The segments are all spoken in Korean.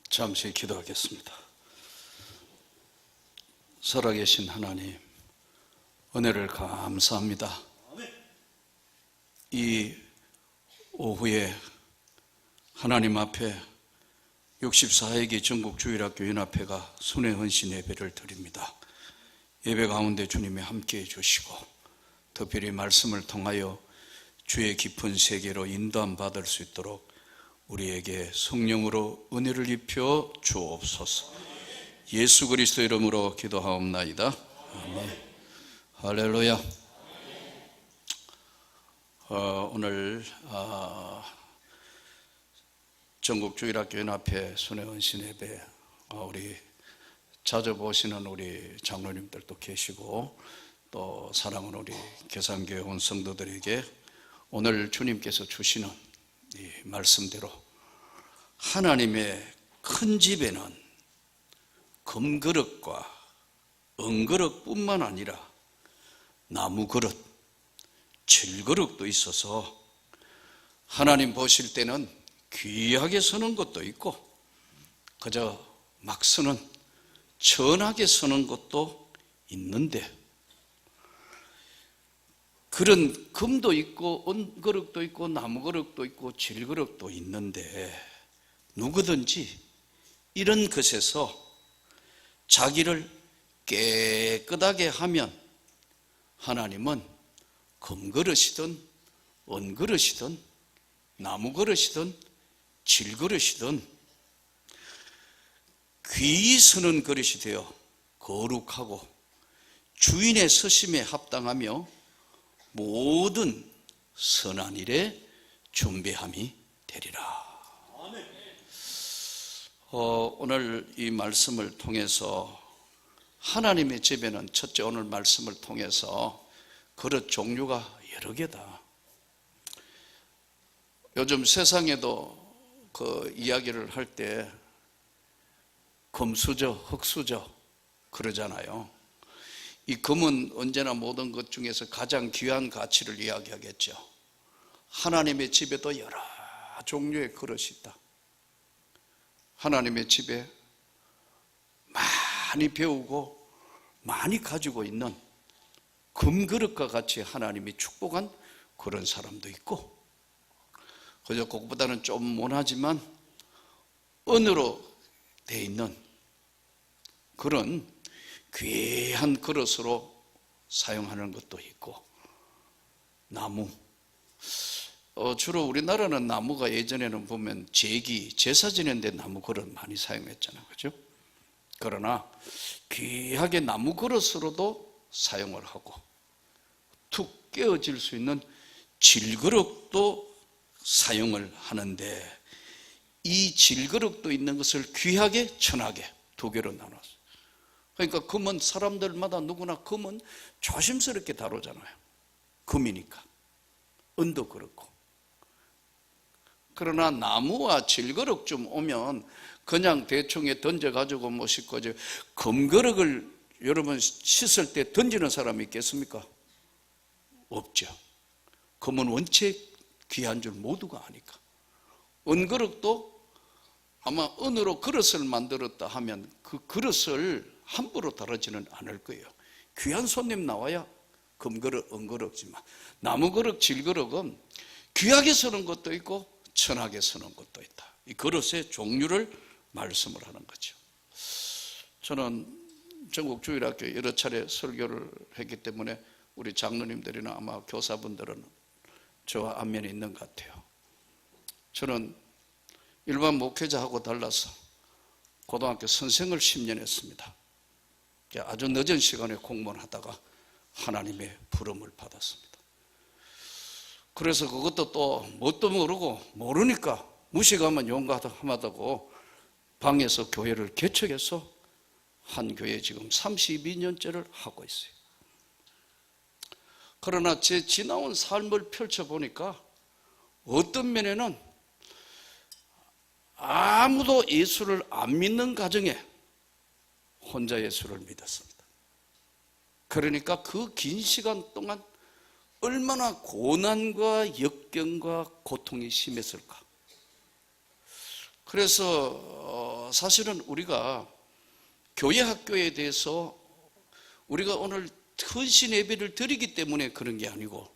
잠시 기도하겠습니다. 살아계신 하나님, 은혜를 감사합니다. 이 오후에 하나님 앞에 64회기 전국주일학교 연합회가 순회헌신 예배를 드립니다. 예배 가운데 주님이 함께해 주시고 특별히 말씀을 통하여 주의 깊은 세계로 인도함 받을 수 있도록 우리에게 성령으로 은혜를 입혀 주옵소서. 예수 그리스도 이름으로 기도하옵나이다. 아멘. 할렐루야. 오늘 전국주일학교 연합회 순회헌신 예배 우리 자주 보시는 우리 장로님들도 계시고 또 사랑하는 우리 계산교회 온 성도들에게 오늘 주님께서 주시는 이 말씀대로 하나님의 큰 집에는 금그릇과 은그릇뿐만 아니라 나무그릇, 질그릇도 있어서 하나님 보실 때는 귀하게 서는 것도 있고 그저 막 서는 천하게 서는 것도 있는데 그런 금도 있고 은그릇도 있고 나무그릇도 있고 질그릇도 있는데 누구든지 이런 것에서 자기를 깨끗하게 하면 하나님은 금그릇이든 은그릇이든 나무그릇이든 질그릇이든 귀히 서는 그릇이 되어 거룩하고 주인의 서심에 합당하며 모든 선한 일에 준비함이 되리라. 오늘 이 말씀을 통해서 하나님의 집에는 첫째 오늘 말씀을 통해서 그릇 종류가 여러 개다. 요즘 세상에도 그 이야기를 할 때 금수저, 흙수저 그러잖아요. 이 금은 언제나 모든 것 중에서 가장 귀한 가치를 이야기하겠죠. 하나님의 집에도 여러 종류의 그릇이 있다. 하나님의 집에 많이 배우고 많이 가지고 있는 금그릇과 같이 하나님이 축복한 그런 사람도 있고 그저 그것보다는 좀 못하지만 은으로 되어 있는 그런 귀한 그릇으로 사용하는 것도 있고 나무 주로 우리나라는 나무가 예전에는 보면 제기, 제사 지내는데 나무 그릇 많이 사용했잖아요. 그죠? 그러나 귀하게 나무 그릇으로도 사용을 하고 툭 깨어질 수 있는 질그릇도 사용을 하는데 이 질그릇도 있는 것을 귀하게 천하게 두 개로 나눴어요. 그러니까 금은 사람들마다 누구나 금은 조심스럽게 다루잖아요. 금이니까. 은도 그렇고. 그러나 나무와 질그릇 좀 오면 그냥 대충에 던져가지고 뭐 씻고 금그릇을 여러분 씻을 때 던지는 사람이 있겠습니까? 없죠. 금은 원체 귀한 줄 모두가 아니까. 은그릇도 아마 은으로 그릇을 만들었다 하면 그 그릇을 함부로 다루지는 않을 거예요. 귀한 손님 나와야 금그릇, 은그릇이지만 나무그릇, 질그릇은 귀하게 서는 것도 있고 천하게 서는 것도 있다. 이 그릇의 종류를 말씀을 하는 거죠. 저는 전국주일학교 여러 차례 설교를 했기 때문에 우리 장로님들이나 아마 교사분들은 저와 안면이 있는 것 같아요. 저는 일반 목회자하고 달라서 고등학교 선생을 10년 했습니다. 아주 늦은 시간에 공무원 하다가 하나님의 부름을 받았습니다. 그래서 그것도 또 뭣도 모르고 모르니까 무식하면 용감하다고 방에서 교회를 개척해서 한 교회 지금 32년째를 하고 있어요. 그러나 제 지나온 삶을 펼쳐보니까 어떤 면에는 아무도 예수를 안 믿는 가정에 혼자 예수를 믿었습니다. 그러니까 그 긴 시간 동안 얼마나 고난과 역경과 고통이 심했을까. 그래서 사실은 우리가 교회 학교에 대해서 우리가 오늘 헌신 예배를 드리기 때문에 그런 게 아니고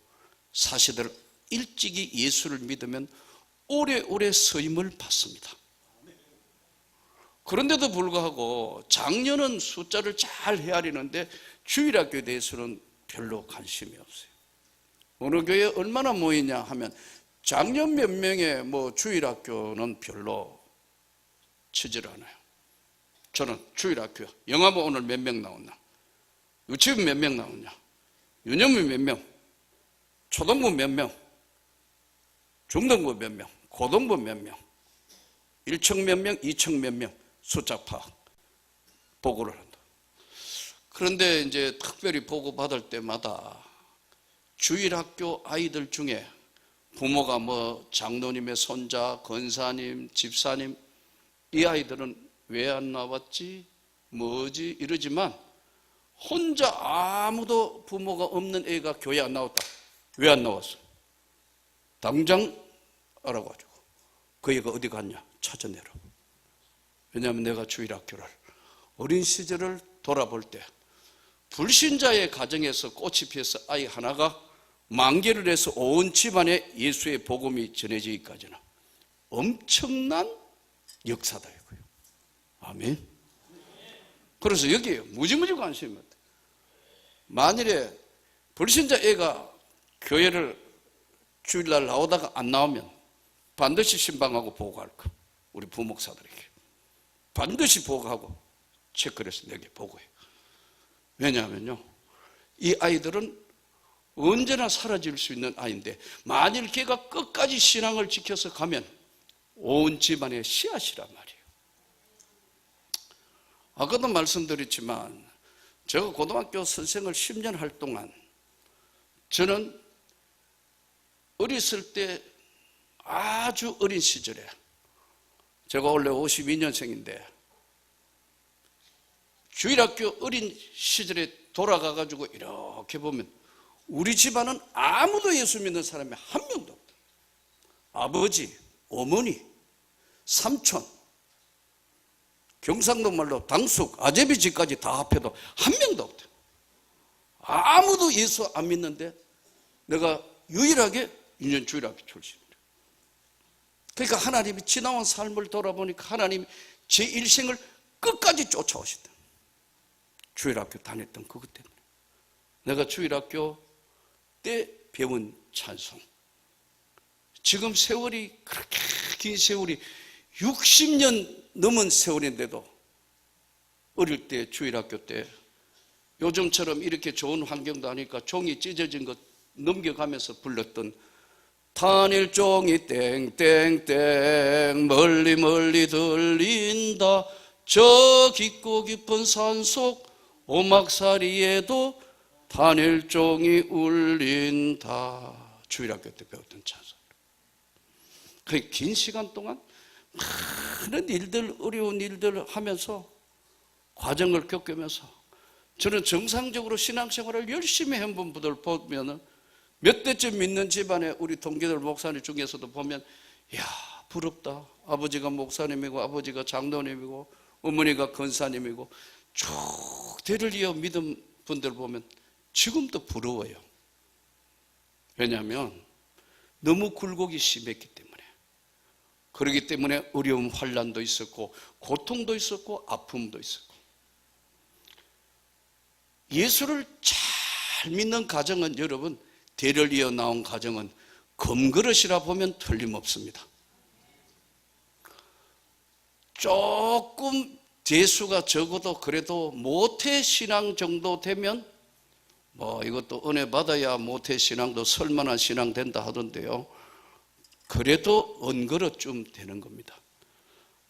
사실은 일찍이 예수를 믿으면 오래오래 서임을 받습니다. 그런데도 불구하고 장년은 숫자를 잘 헤아리는데 주일학교에 대해서는 별로 관심이 없어요. 어느 교회에 얼마나 모이냐 하면 장년 몇 명의 주일학교는 별로 치질 않아요. 저는 주일학교 영화부 오늘 몇 명 나왔나, 유치부 몇 명 나왔냐, 유년부 몇 명, 초등부 몇 명, 중등부 몇 명, 고등부 몇 명, 1층 몇 명, 2층 몇 명 숫자 파악 보고를 한다. 그런데 이제 특별히 보고 받을 때마다 주일학교 아이들 중에 부모가 장로님의 손자, 권사님, 집사님, 이 아이들은 왜 안 나왔지? 뭐지? 이러지만 혼자 아무도 부모가 없는 애가 교회 안 나왔다. 왜 안 나왔어? 당장 알아가지고 그 애가 어디 갔냐? 찾아내라. 왜냐하면 내가 주일학교를 어린 시절을 돌아볼 때 불신자의 가정에서 꽃이 피어서 아이 하나가 만개를 해서 온 집안에 예수의 복음이 전해지기까지는 엄청난 역사다 이거예요. 아멘. 그래서 여기에 무지무지 관심이 많다. 만일에 불신자 애가 교회를 주일날 나오다가 안 나오면 반드시 신방하고 보고할 거. 우리 부목사들에게 반드시 보고하고 체크를 해서 내게 보고해요. 왜냐하면요, 이 아이들은 언제나 사라질 수 있는 아이인데 만일 걔가 끝까지 신앙을 지켜서 가면 온 집안의 씨앗이란 말이에요. 아까도 말씀드렸지만 제가 고등학교 선생을 10년 할 동안 저는 어렸을 때 아주 어린 시절에 제가 원래 52년생인데 주일학교 어린 시절에 돌아가가지고 이렇게 보면 우리 집안은 아무도 예수 믿는 사람이 한 명도 없다. 아버지, 어머니, 삼촌, 경상도 말로 당숙, 아제비 집까지 다 합해도 한 명도 없다. 아무도 예수 안 믿는데 내가 유일하게 2년 주일학교 출신이에요. 그러니까 하나님이 지나온 삶을 돌아보니까 하나님이 제 일생을 끝까지 쫓아오시다. 주일학교 다녔던 그것 때문에 내가 주일학교 때 배운 찬송, 지금 세월이 그렇게 긴 세월이 60년 넘은 세월인데도 어릴 때 주일학교 때 요즘처럼 이렇게 좋은 환경도 아니까 종이 찢어진 것 넘겨가면서 불렀던 단일종이 땡땡땡 멀리 멀리 들린다 저 깊고 깊은 산속 오막살이에도 단일종이 울린다. 주일학교 때 배웠던 찬송. 그 긴 시간 동안 많은 일들, 어려운 일들을 하면서 과정을 겪으면서 저는 정상적으로 신앙생활을 열심히 해본 분들 보면 몇 대쯤 믿는 집안에 우리 동기들 목사님 중에서도 보면 이야 부럽다. 아버지가 목사님이고 아버지가 장로님이고 어머니가 권사님이고 쭉 대를 이어 믿은 분들 보면 지금도 부러워요. 왜냐하면 너무 굴곡이 심했기 때문에. 그렇기 때문에 어려움, 환난도 있었고 고통도 있었고 아픔도 있었고. 예수를 잘 믿는 가정은 여러분 대를 이어 나온 가정은 금그릇이라 보면 틀림없습니다. 조금 대수가 적어도 그래도 모태신앙 정도 되면 이것도 은혜 받아야 모태신앙도 설만한 신앙 된다 하던데요. 그래도 은그릇쯤 되는 겁니다.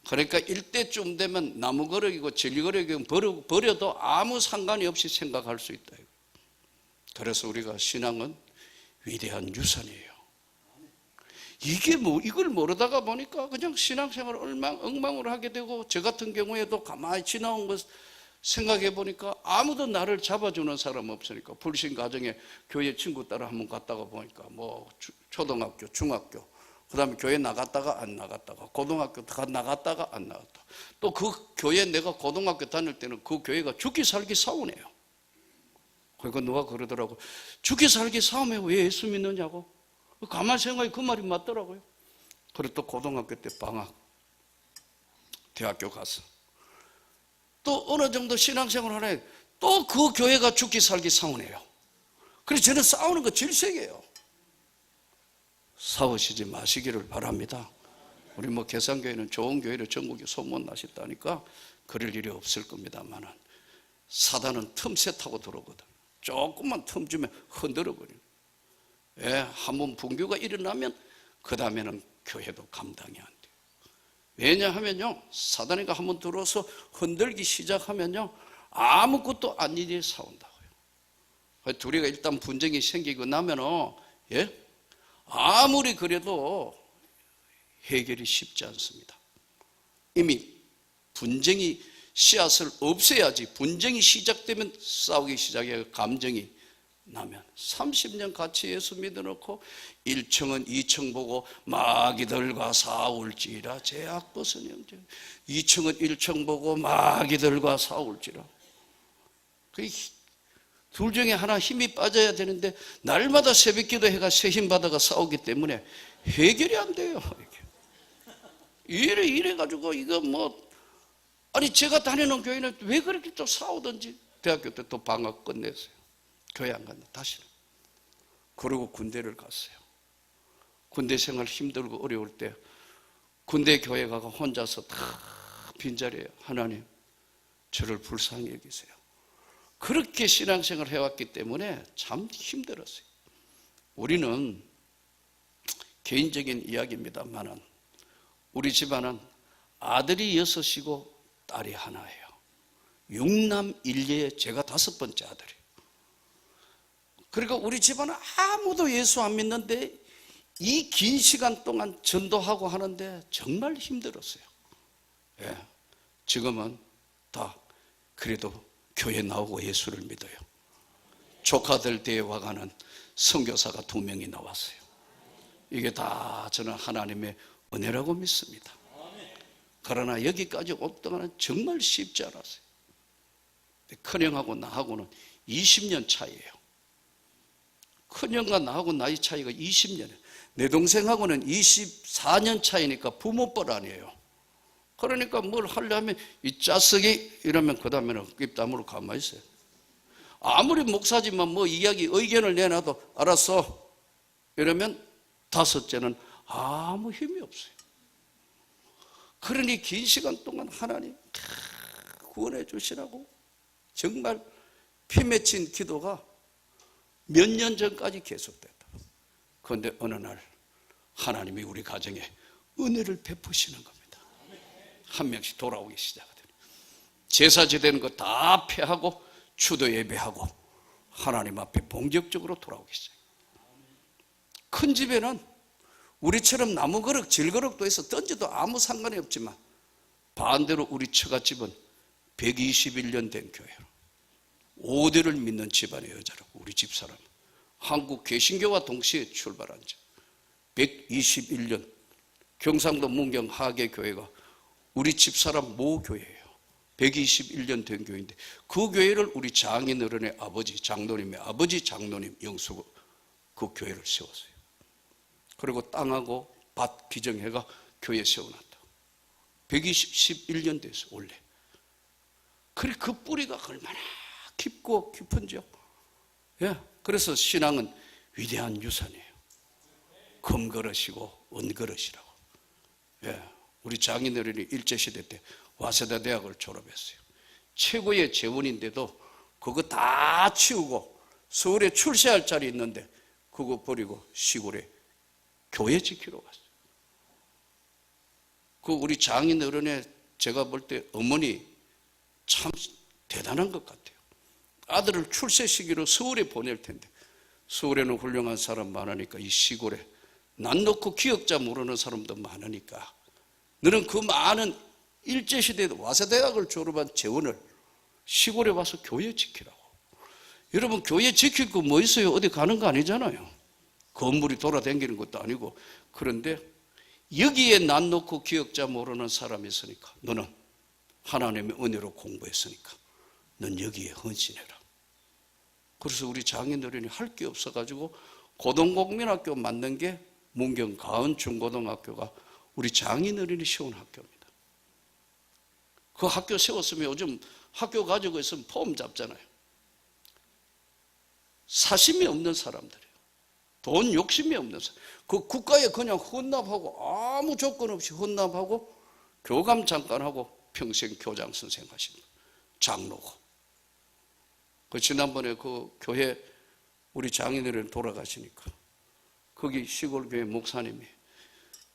그러니까 일대쯤 되면 나무그릇이고 진리그릇이고 버려도 아무 상관이 없이 생각할 수 있다. 그래서 우리가 신앙은 위대한 유산이에요. 이걸 모르다가 보니까 그냥 신앙생활을 엉망으로 하게 되고, 저 같은 경우에도 가만히 지나온 것 생각해 보니까 아무도 나를 잡아주는 사람 없으니까, 불신 가정에 교회 친구 따라 한번 갔다가 보니까 초등학교, 중학교, 그 다음에 교회 나갔다가 안 나갔다가, 고등학교 나갔다가 안 나갔다가, 또 그 교회, 내가 고등학교 다닐 때는 그 교회가 죽기 살기 싸우네요. 그러니까 누가 그러더라고, 죽기 살기 싸움에 왜 예수 믿느냐고. 가만히 생각해, 그 말이 맞더라고요. 그리고 또 고등학교 때 방학, 대학교 가서 또 어느 정도 신앙생활 하네, 또 그 교회가 죽기 살기 싸우네요. 그래서 저는 싸우는 거 질색이에요. 싸우시지 마시기를 바랍니다. 우리 뭐 계산교회는 좋은 교회로 전국에 소문나셨다니까 그럴 일이 없을 겁니다만은, 사단은 틈새 타고 들어오거든. 조금만 틈 주면 흔들어 버려요. 예, 한번 분교가 일어나면 그 다음에는 교회도 감당이 안 돼요. 왜냐하면요, 사단이가 한번 들어와서 흔들기 시작하면요, 아무것도 아닌 일이 싸운다고요. 둘이가 일단 분쟁이 생기고 나면은, 예, 아무리 그래도 해결이 쉽지 않습니다. 이미 분쟁이 씨앗을 없애야지, 분쟁이 시작되면 싸우기 시작해요. 감정이 나면 30년 같이 예수 믿어놓고 1층은 2층 보고 마귀들과 싸울지라 제약 벗은 형제, 2층은 1층 보고 마귀들과 싸울지라. 둘 중에 하나 힘이 빠져야 되는데 날마다 새벽 기도해가 새 힘 받아가 싸우기 때문에 해결이 안 돼요. 이래가지고 이거 뭐, 아니 제가 다니는 교회는 왜 그렇게 또 싸우든지. 대학교 때 또 방학 끝냈어요. 교회 안 갔나 다시는. 그리고 군대를 갔어요. 군대 생활 힘들고 어려울 때 군대 교회 가가 혼자서 다 빈자리에, 하나님 저를 불쌍히 여기세요. 그렇게 신앙생활을 해왔기 때문에 참 힘들었어요. 우리는 개인적인 이야기입니다만은 우리 집안은 아들이 6이고 딸이 하나예요. 6남 1녀에 제가 5번째 아들이에요. 그러니까 우리 집안은 아무도 예수 안 믿는데 이 긴 시간 동안 전도하고 하는데 정말 힘들었어요. 예, 지금은 다 그래도 교회 나오고 예수를 믿어요. 조카들 대회 와가는 선교사가 2명이 나왔어요. 이게 다 저는 하나님의 은혜라고 믿습니다. 그러나 여기까지 올 동안은 정말 쉽지 않았어요. 큰형하고 나하고는 20년 차이에요. 큰형과 나하고 나이 차이가 20년이에요. 내 동생하고는 24년 차이니까 부모뻘 아니에요. 그러니까 뭘 하려면 이 짜쓰기 이러면 그 다음에는 입 다물고 가만히 있어요. 아무리 목사지만 뭐 이야기 의견을 내놔도 알았어 이러면 5째는 아무 힘이 없어요. 그러니 긴 시간 동안 하나님 구원해 주시라고 정말 피 맺힌 기도가 몇 년 전까지 계속됐다. 그런데 어느 날 하나님이 우리 가정에 은혜를 베푸시는 겁니다. 한 명씩 돌아오기 시작하더니 제사지되는 거 다 폐하고 추도 예배하고 하나님 앞에 본격적으로 돌아오기 시작해요. 큰 집에는 우리처럼 나무 그릇, 질 그릇도 해서 던져도 아무 상관이 없지만 반대로 우리 처갓집은 121년 된 교회로 5대를 믿는 집안의 여자라고. 우리 집사람 한국 개신교와 동시에 출발한 자 121년 경상도 문경 하계교회가 우리 집사람 모교회예요. 121년 된 교회인데 그 교회를 우리 장인어른의 아버지, 장로님의 아버지 장로님 영수가 그 교회를 세웠어요. 그리고 땅하고 밭 기정해가 교회 세워놨다. 121년 됐어요 원래. 그래 그 뿌리가 얼마나 깊고 깊은지요. 예, 그래서 신앙은 위대한 유산이에요. 금그릇이고 은그릇이라고. 예, 우리 장인어른이 일제시대 때 와세다 대학을 졸업했어요. 최고의 재원인데도 그거 다 치우고 서울에 출세할 자리 있는데 그거 버리고 시골에 교회 지키러 갔어요. 그 우리 장인어른의 제가 볼 때 어머니 참 대단한 것 같아요. 아들을 출세시키러 서울에 보낼 텐데 서울에는 훌륭한 사람 많으니까 이 시골에 난 놓고 기억자 모르는 사람도 많으니까 너는 그 많은 일제시대에 와세대학을 졸업한 재원을 시골에 와서 교회 지키라고. 여러분 교회 지킬 거 뭐 있어요? 어디 가는 거 아니잖아요. 건물이 돌아다니는 것도 아니고. 그런데 여기에 난 놓고 기억자 모르는 사람이 있으니까 너는 하나님의 은혜로 공부했으니까 넌 여기에 헌신해라. 그래서 우리 장인어른이 할 게 없어가지고 고등국민학교 만든 게 문경 가은 중고등학교가 우리 장인어른이 세운 학교입니다. 그 학교 세웠으면 요즘 학교 가지고 있으면 폼 잡잖아요. 사심이 없는 사람들이에요. 돈 욕심이 없는 사람. 그 국가에 그냥 헌납하고 아무 조건 없이 헌납하고 교감 잠깐 하고 평생 교장 선생 하신 분, 장로고. 그 지난번에 그 교회 우리 장인어른 돌아가시니까 거기 시골 교회 목사님이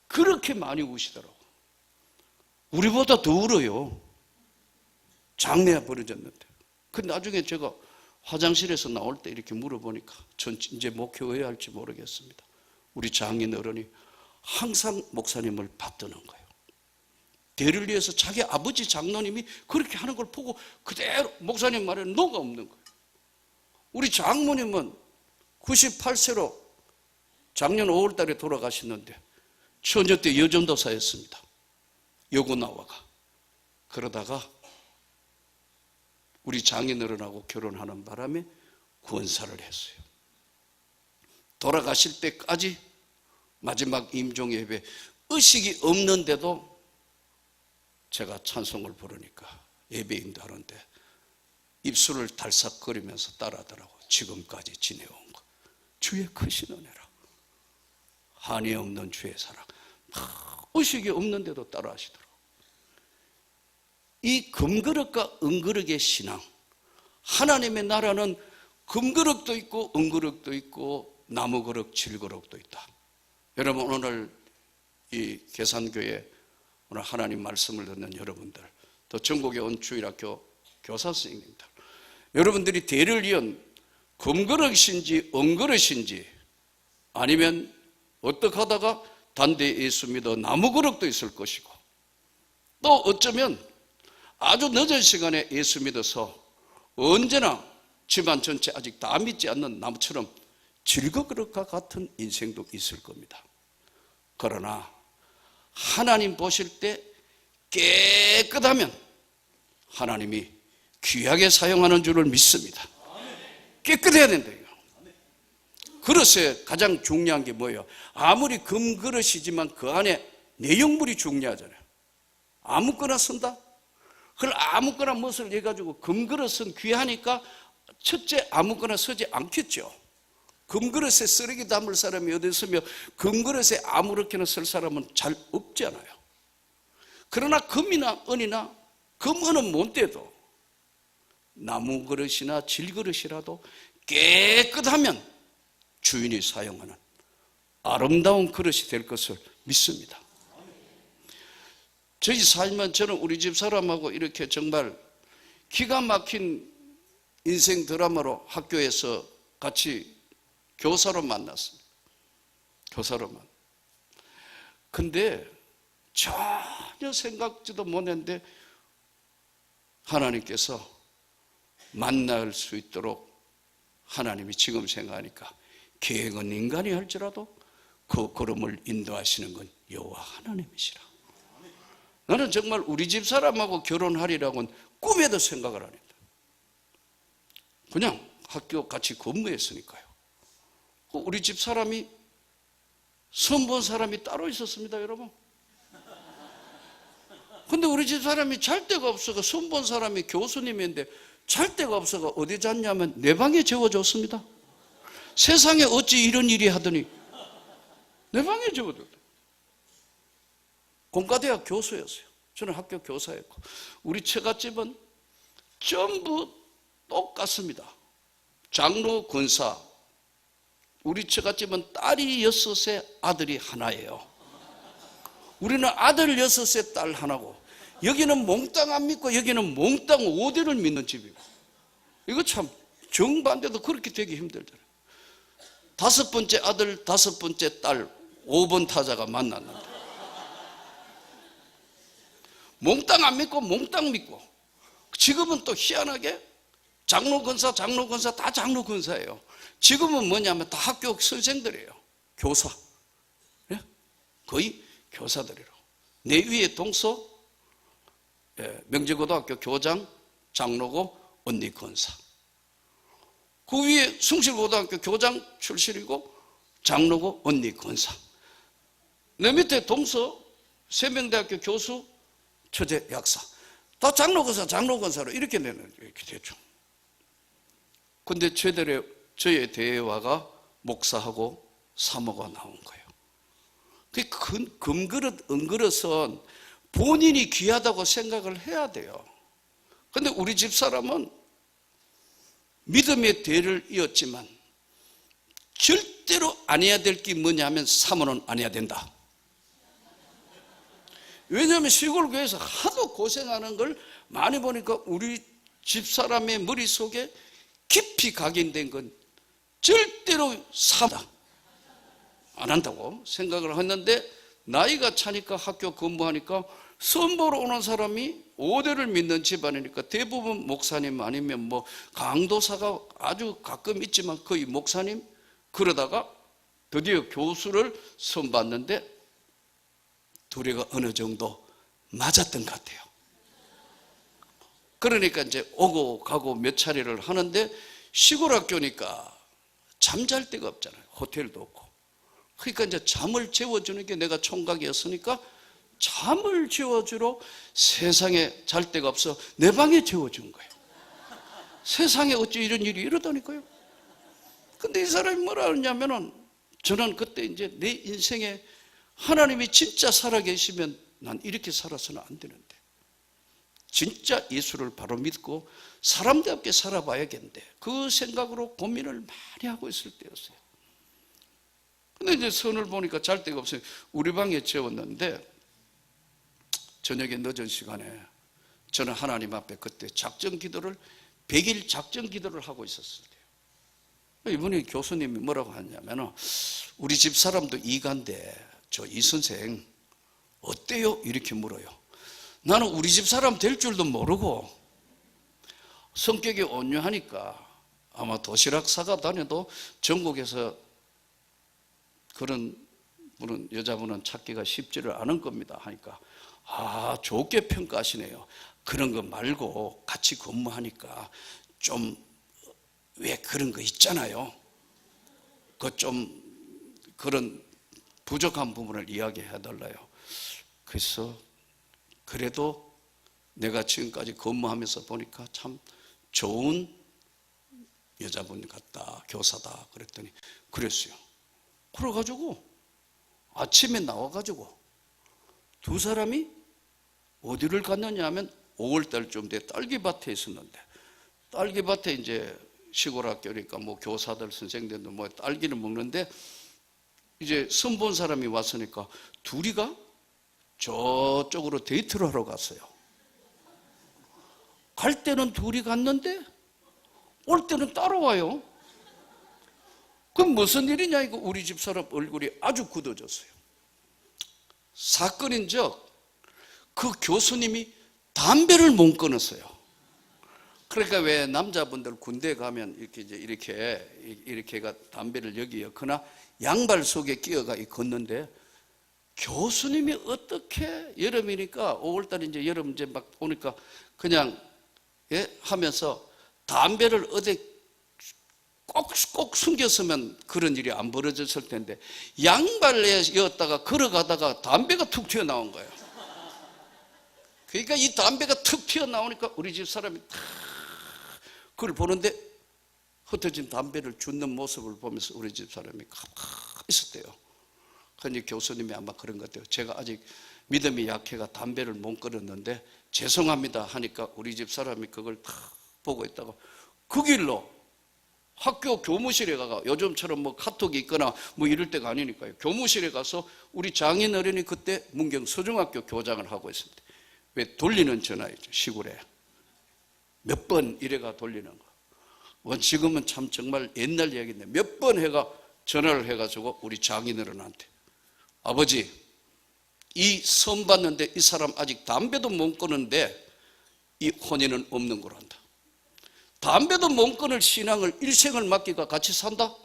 그렇게 많이 우시더라고. 우리보다 더 울어요. 장례가 벌어졌는데. 그 나중에 제가 화장실에서 나올 때 이렇게 물어보니까 전 이제 목회해야 할지 모르겠습니다. 우리 장인어른이 항상 목사님을 받드는 거예요. 대를 위해서 자기 아버지 장로님이 그렇게 하는 걸 보고 그대로 목사님 말에 녹아 없는 거예요. 우리 장모님은 98세로 작년 5월 달에 돌아가셨는데 처녀 때 여전도사였습니다. 여고나와가. 그러다가 우리 장인어른하고 결혼하는 바람에 권사를 했어요. 돌아가실 때까지 마지막 임종 예배 의식이 없는데도 제가 찬송을 부르니까 예배 인도하는데 입술을 달싹거리면서 따라하더라고. 지금까지 지내온 것 주의 크신 은혜라. 한이 없는 주의 사랑. 의식이 없는데도 따라하시더라고. 이 금그릇과 은그릇의 신앙. 하나님의 나라는 금그릇도 있고 은그릇도 있고 나무그릇, 질그릇도 있다. 여러분 오늘 이 계산교회 오늘 하나님 말씀을 듣는 여러분들, 또 전국에 온 주일학교 교사 선생님들, 여러분들이 대를 이은 금그릇인지 은그릇인지 아니면 어떻게 하다가 단대 예수 믿어 나무그릇도 있을 것이고 또 어쩌면 아주 늦은 시간에 예수 믿어서 언제나 집안 전체 아직 다 믿지 않는 나무처럼 질그릇과 같은 인생도 있을 겁니다. 그러나 하나님 보실 때 깨끗하면 하나님이 귀하게 사용하는 줄을 믿습니다. 깨끗해야 된다. 그릇에 가장 중요한 게 뭐예요? 아무리 금그릇이지만 그 안에 내용물이 중요하잖아요. 아무거나 쓴다? 그걸 아무거나 무엇을 해가지고 금그릇은 귀하니까 첫째 아무거나 쓰지 않겠죠. 금그릇에 쓰레기 담을 사람이 어디 있으며 금그릇에 아무렇게나 쓸 사람은 잘 없잖아요. 그러나 금이나 은이나 금은은 못 돼도 나무 그릇이나 질그릇이라도 깨끗하면 주인이 사용하는 아름다운 그릇이 될 것을 믿습니다. 저희 살면 저는 우리 집 사람하고 이렇게 정말 기가 막힌 인생 드라마로 학교에서 같이 교사로 만났습니다. 교사로 만. 근데 전혀 생각지도 못했는데 하나님께서 만날 수 있도록 하나님이 지금 생각하니까 계획은 인간이 할지라도 그 걸음을 인도하시는 건 여호와 하나님이시라. 나는 정말 우리 집 사람하고 결혼하리라고는 꿈에도 생각을 안 했다. 그냥 학교 같이 근무했으니까요. 우리 집 사람이 선본 사람이 따로 있었습니다, 여러분. 근데 우리 집 사람이 잘 데가 없어서 선본 사람이 교수님인데 잘 데가 없어서 어디 잤냐면 내 방에 재워줬습니다. 세상에 어찌 이런 일이 하더니 내 방에 재워줬다. 공과대학 교수였어요. 저는 학교 교사였고 우리 처갓집은 전부 똑같습니다. 장로, 권사. 우리 처갓집은 딸이 6에 아들이 하나예요. 우리는 아들 6에 딸 하나고 여기는 몽땅 안 믿고 여기는 몽땅 5대를 믿는 집이고 이거 참 정반대도 그렇게 되기 힘들잖아요. 5번째 아들, 5번째 딸, 5번 타자가 만났는데 몽땅 안 믿고 몽땅 믿고 지금은 또 희한하게 장로 권사 다 장로 권사예요. 지금은 뭐냐면 다 학교 선생들이에요. 교사. 거의 교사들이라고. 내 위에 동서 명제고등학교 교장, 장로고 언니 권사. 그 위에 숭실고등학교 교장 출신이고 장로고 언니 권사. 내 밑에 동서 세명대학교 교수, 처제 약사. 다 장로 권사, 장로 권사로 이렇게 내는 이렇게 되죠. 근데 저의 대화가 목사하고 사모가 나온 거예요. 그 금그릇, 은그릇은 본인이 귀하다고 생각을 해야 돼요. 근데 우리 집사람은 믿음의 대를 이었지만 절대로 안 해야 될 게 뭐냐면 사모는 안 해야 된다. 왜냐하면 시골 교회에서 하도 고생하는 걸 많이 보니까 우리 집사람의 머릿속에 깊이 각인된 건 절대로 사모다 안 한다고 생각을 했는데, 나이가 차니까 학교 근무하니까 선보러 오는 사람이 5대를 믿는 집안이니까 대부분 목사님 아니면 뭐 강도사가 아주 가끔 있지만 거의 목사님, 그러다가 드디어 교수를 선봤는데 둘이가 어느 정도 맞았던 것 같아요. 그러니까 이제 오고 가고 몇 차례를 하는데 시골 학교니까 잠잘 데가 없잖아요. 호텔도 없고. 그러니까 이제 잠을 재워주는 게 내가 총각이었으니까 잠을 재워주러 세상에 잘 데가 없어 내 방에 재워준 거예요. 세상에 어찌 이런 일이 이러다니까요. 근데 이 사람이 뭐라 그러냐면은, 저는 그때 이제 내 인생에 하나님이 진짜 살아계시면 난 이렇게 살아서는 안 되는데, 진짜 예수를 바로 믿고 사람답게 살아봐야겠는데, 그 생각으로 고민을 많이 하고 있을 때였어요. 근데 이제 선을 보니까 잘 데가 없어요. 우리 방에 재웠는데 저녁에 늦은 시간에 저는 하나님 앞에 그때 작전 기도를 100일 작전 기도를 하고 있었을 때요. 이분이 교수님이 뭐라고 하냐면, 우리 집 사람도 이간데 저 이 선생 어때요? 이렇게 물어요. 나는 우리 집 사람 될 줄도 모르고 성격이 온유하니까 아마 도시락 사가 다녀도 전국에서 그런 분은, 여자분은 찾기가 쉽지를 않은 겁니다 하니까, 아, 좋게 평가하시네요. 그런 거 말고 같이 근무하니까 좀 왜 그런 거 있잖아요. 그 좀 그런 부족한 부분을 이야기해 달라요. 그래서 그래도 내가 지금까지 근무하면서 보니까 참 좋은 여자분 같다, 교사다 그랬더니 그랬어요. 그래가지고 아침에 나와가지고 두 사람이 어디를 갔느냐 하면 5월달쯤 돼 딸기밭에 있었는데, 딸기밭에 이제 시골 학교니까 뭐 교사들 선생님들도 뭐 딸기를 먹는데 이제 선본 사람이 왔으니까 둘이가 저쪽으로 데이트를 하러 갔어요. 갈 때는 둘이 갔는데 올 때는 따라와요. 그럼 무슨 일이냐, 이거 우리 집 사람 얼굴이 아주 굳어졌어요. 사건인즉 그 교수님이 담배를 못 끊었어요. 그러니까 왜 남자분들 군대 가면 이렇게가 담배를 여기 엮거나 양발 속에 끼어가 걷는데, 교수님이 어떻게 여름이니까 5월달 이제 여름 이제 막 오니까 그냥 하면서 담배를 어디 꼭 숨겼으면 그런 일이 안 벌어졌을 텐데, 양발에 였다가 걸어가다가 담배가 툭 튀어나온 거예요. 그러니까 이 담배가 툭 튀어나오니까 우리 집 사람이 다 그걸 보는데 흩어진 담배를 줍는 모습을 보면서 우리 집 사람이 가만히 있었대요. 그러니 교수님이 아마 그런 것 같아요. 제가 아직 믿음이 약해가 담배를 못 끊었는데 죄송합니다 하니까 우리 집 사람이 그걸 다 보고 있다가 그 길로 학교 교무실에 가가, 요즘처럼 뭐 카톡이 있거나 뭐 이럴 때가 아니니까요. 교무실에 가서 우리 장인 어른이 그때 문경 서중학교 교장을 하고 있습니다. 왜 돌리는 전화이죠, 시골에. 몇 번 이래가 돌리는 거. 지금은 참 정말 옛날 이야기인데 몇 번 해가 전화를 해가지고 우리 장인 어른한테, 아버지, 이 선 봤는데 이 사람 아직 담배도 못 끊는데 이 혼인은 없는 거로 한다. 담배도 못 끊을 신앙을 일생을 맡기가 같이 산다?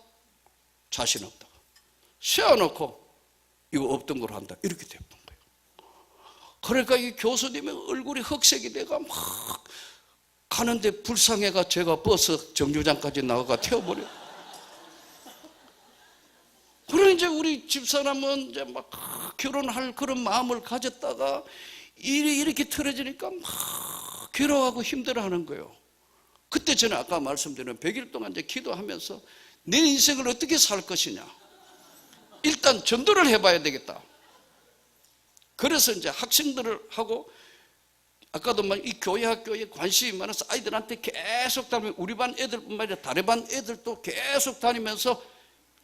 자신 없다. 세워놓고 이거 없던 걸로 한다. 이렇게 돼본 거예요. 그러니까 이 교수님의 얼굴이 흑색이 돼가 막 가는데 불쌍해가 제가 버스 정류장까지 나가가 태워버려. 그래 이제 우리 집사람은 이제 막 결혼할 그런 마음을 가졌다가 일이 이렇게 틀어지니까 막 괴로워하고 힘들어하는 거예요. 그때 저는 아까 말씀드린 100일 동안 이제 기도하면서 내 인생을 어떻게 살 것이냐, 일단 전도를 해봐야 되겠다. 그래서 이제 학생들을 하고, 아까도 이 교회 학교에 관심이 많아서 아이들한테 계속 다니면 우리 반 애들뿐만 아니라 다른 반 애들도 계속 다니면서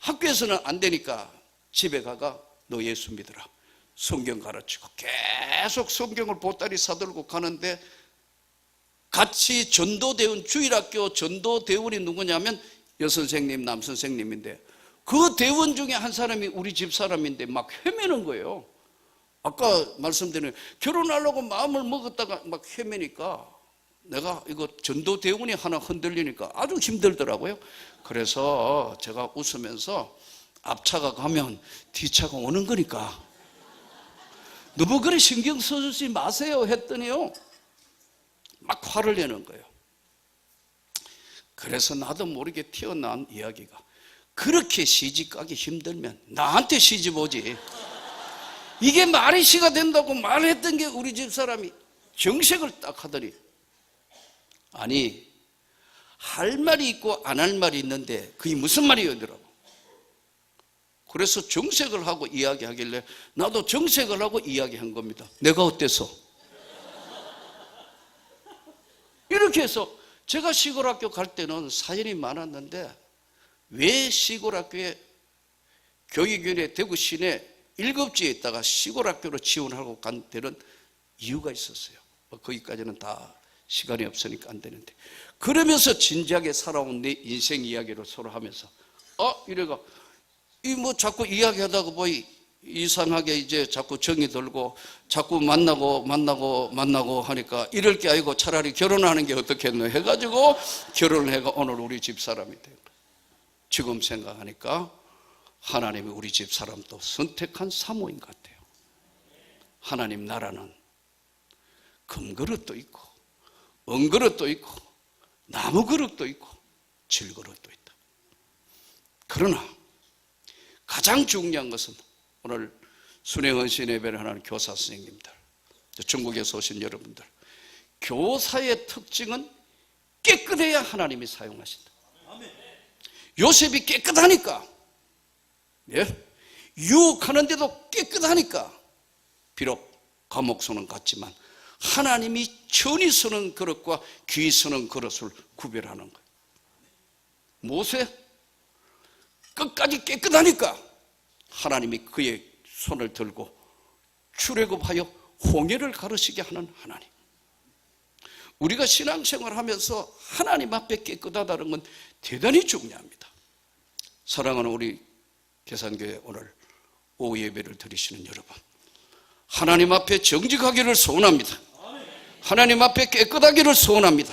학교에서는 안 되니까 집에 가가 너 예수 믿어라, 성경 가르치고 계속 성경을 보따리 사들고 가는데, 같이 전도대원, 주일학교 전도대원이 누구냐면 여선생님, 남선생님인데 그 대원 중에 한 사람이 우리 집 사람인데 막 헤매는 거예요. 아까 말씀드린 결혼하려고 마음을 먹었다가 막 헤매니까 내가 이거 전도대원이 하나 흔들리니까 아주 힘들더라고요. 그래서 제가 웃으면서 앞차가 가면 뒤차가 오는 거니까 너무 그래 신경 써주지 마세요 했더니요, 막 화를 내는 거예요. 그래서 나도 모르게 튀어나온 이야기가, 그렇게 시집 가기 힘들면 나한테 시집 오지. 이게 말이 시가 된다고 말했던 게 우리 집사람이 정색을 딱 하더니, 아니 할 말이 있고 안 할 말이 있는데 그게 무슨 말이더라고. 그래서 정색을 하고 이야기하길래 나도 정색을 하고 이야기한 겁니다. 내가 어때서? 이렇게 해서 제가 시골학교 갈 때는 사연이 많았는데, 왜 시골학교에 교육위원회 대구 시내 7지에 있다가 시골학교로 지원하고 간 데는 이유가 있었어요. 거기까지는 다 시간이 없으니까 안 되는데, 그러면서 진지하게 살아온 내 인생 이야기를 서로 하면서 이래가 자꾸 이야기하다가 이상하게 이제 자꾸 정이 들고 자꾸 만나고 하니까 이럴 게 아니고 차라리 결혼하는 게 어떻겠노 해가지고 결혼을 해가 오늘 우리 집사람이 된 거예요. 지금 생각하니까 하나님이 우리 집사람도 선택한 사모인 같아요. 하나님 나라는 금그릇도 있고 은그릇도 있고 나무그릇도 있고 질그릇도 있다. 그러나 가장 중요한 것은 오늘 순회헌신 예배를 하는 교사 선생님들, 중국에서 오신 여러분들, 교사의 특징은 깨끗해야 하나님이 사용하신다. 요셉이 깨끗하니까, 유혹하는데도 깨끗하니까 비록 감옥 소는 같지만 하나님이 천이 서는 그릇과 귀 서는 그릇을 구별하는 거예요. 모세 끝까지 깨끗하니까 하나님이 그의 손을 들고 출애굽하여 홍해를 가르치게 하는 하나님. 우리가 신앙생활을 하면서 하나님 앞에 깨끗하다는 건 대단히 중요합니다. 사랑하는 우리 계산교회 오늘 오후 예배를 드리시는 여러분, 하나님 앞에 정직하기를 소원합니다. 하나님 앞에 깨끗하기를 소원합니다.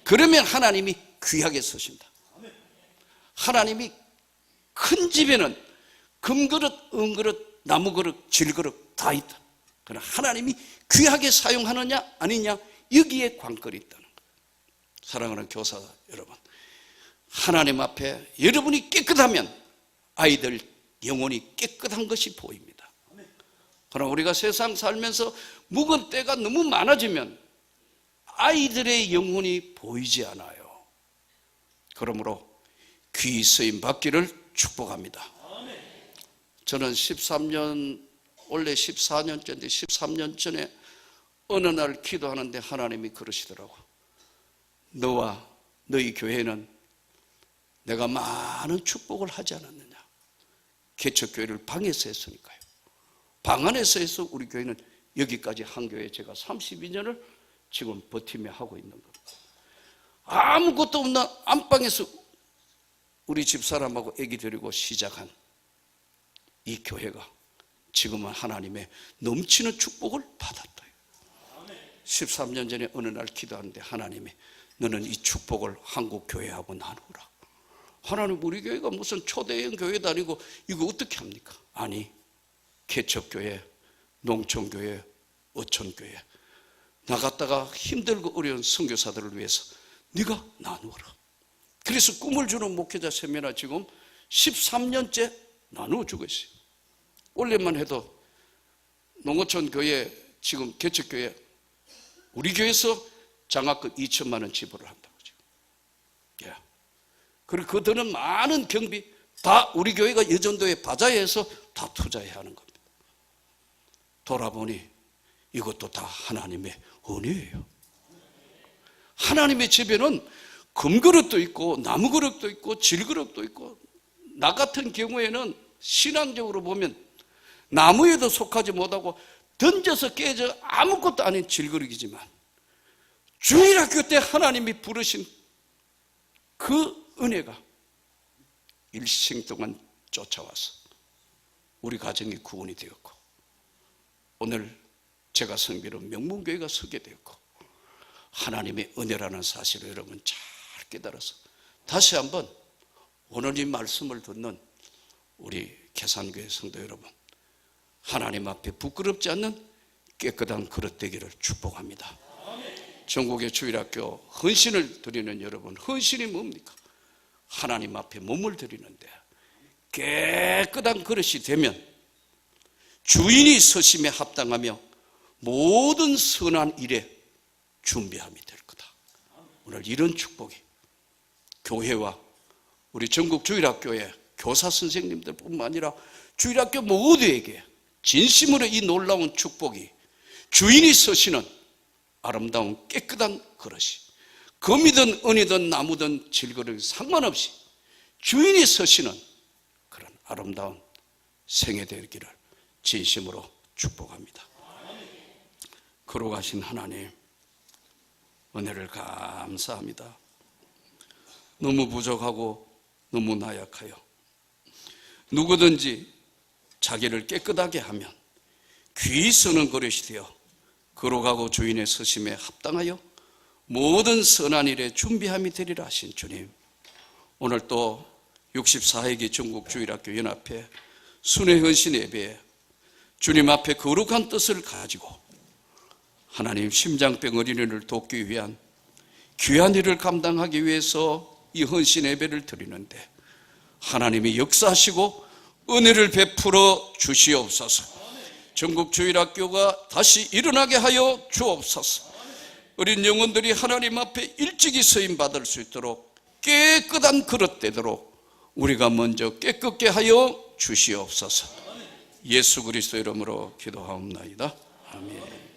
그러면 하나님이 귀하게 서신다. 하나님이 큰 집에는 금그릇, 은그릇, 나무그릇, 질그릇 다 있다. 그러나 하나님이 귀하게 사용하느냐 아니냐, 여기에 관건이 있다는 거예요. 사랑하는 교사 여러분, 하나님 앞에 여러분이 깨끗하면 아이들 영혼이 깨끗한 것이 보입니다. 그러나 우리가 세상 살면서 묵은 때가 너무 많아지면 아이들의 영혼이 보이지 않아요. 그러므로 귀 쓰임 받기를 축복합니다. 저는 13년, 원래 14년째인데 13년 전에 어느 날 기도하는데 하나님이 그러시더라고. 너와 너희 교회는 내가 많은 축복을 하지 않았느냐. 개척교회를 방에서 했으니까요. 방 안에서 해서 우리 교회는 여기까지 한 교회 제가 32년을 지금 버티며 하고 있는 겁니다. 아무것도 없는 안방에서 우리 집사람하고 애기 데리고 시작한 이 교회가 지금은 하나님의 넘치는 축복을 받았다. 13년 전에 어느 날 기도하는데 하나님이 너는 이 축복을 한국 교회하고 나누라. 하나님, 우리 교회가 무슨 초대형 교회도 아니고 이거 어떻게 합니까? 아니, 개척교회, 농촌교회, 어촌교회 나갔다가 힘들고 어려운 선교사들을 위해서 네가 나누어라. 그래서 꿈을 주는 목회자 세미나 지금 13년째 나누어 주고 있어요. 올해만 해도 농어촌 교회 지금 개척교회 우리 교회에서 장학금 2천만 원 지불을 한다고 지금. 예. 그리고 그 드는 많은 경비 다 우리 교회가 여전도의 바자회에서 다 투자해야 하는 겁니다. 돌아보니 이것도 다 하나님의 은혜예요. 하나님의 집에는 금그릇도 있고 나무그릇도 있고 질그릇도 있고, 나 같은 경우에는 신앙적으로 보면 나무에도 속하지 못하고 던져서 깨져 아무것도 아닌 질그릇이지만 주일학교 때 하나님이 부르신 그 은혜가 일생 동안 쫓아와서 우리 가정이 구원이 되었고, 오늘 제가 섬기는 명문교회가 서게 되었고, 하나님의 은혜라는 사실을 여러분 잘 깨달아서 다시 한번 오늘 이 말씀을 듣는 우리 계산교회 성도 여러분, 하나님 앞에 부끄럽지 않는 깨끗한 그릇 되기를 축복합니다. 전국의 주일학교 헌신을 드리는 여러분, 헌신이 뭡니까? 하나님 앞에 몸을 드리는데 깨끗한 그릇이 되면 주인이 서심에 합당하며 모든 선한 일에 준비함이 될 거다. 오늘 이런 축복이 교회와 우리 전국 주일학교의 교사 선생님들 뿐만 아니라 주일학교 모두에게 진심으로 이 놀라운 축복이, 주인이 서시는 아름다운 깨끗한 그릇이, 금이든 은이든 나무든 질그릇 상관없이 주인이 서시는 그런 아름다운 생애 되기를 진심으로 축복합니다. 거룩하신 하나님, 은혜를 감사합니다. 너무 부족하고 너무 나약하여 누구든지 자기를 깨끗하게 하면 귀히 쓰는 그릇이 되어 거룩하고 주인의 서심에 합당하여 모든 선한 일에 준비함이 되리라 하신 주님, 오늘 또 64회기 전국 주일학교 연합회 순회헌신 예배에 주님 앞에 거룩한 뜻을 가지고 하나님 심장병 어린이를 돕기 위한 귀한 일을 감당하기 위해서 이 헌신 예배를 드리는데 하나님이 역사하시고 은혜를 베풀어 주시옵소서. 전국 주일학교가 다시 일어나게 하여 주옵소서. 어린 영혼들이 하나님 앞에 일찍이 서임 받을 수 있도록 깨끗한 그릇 되도록 우리가 먼저 깨끗게 하여 주시옵소서. 예수 그리스도 이름으로 기도하옵나이다. 아멘.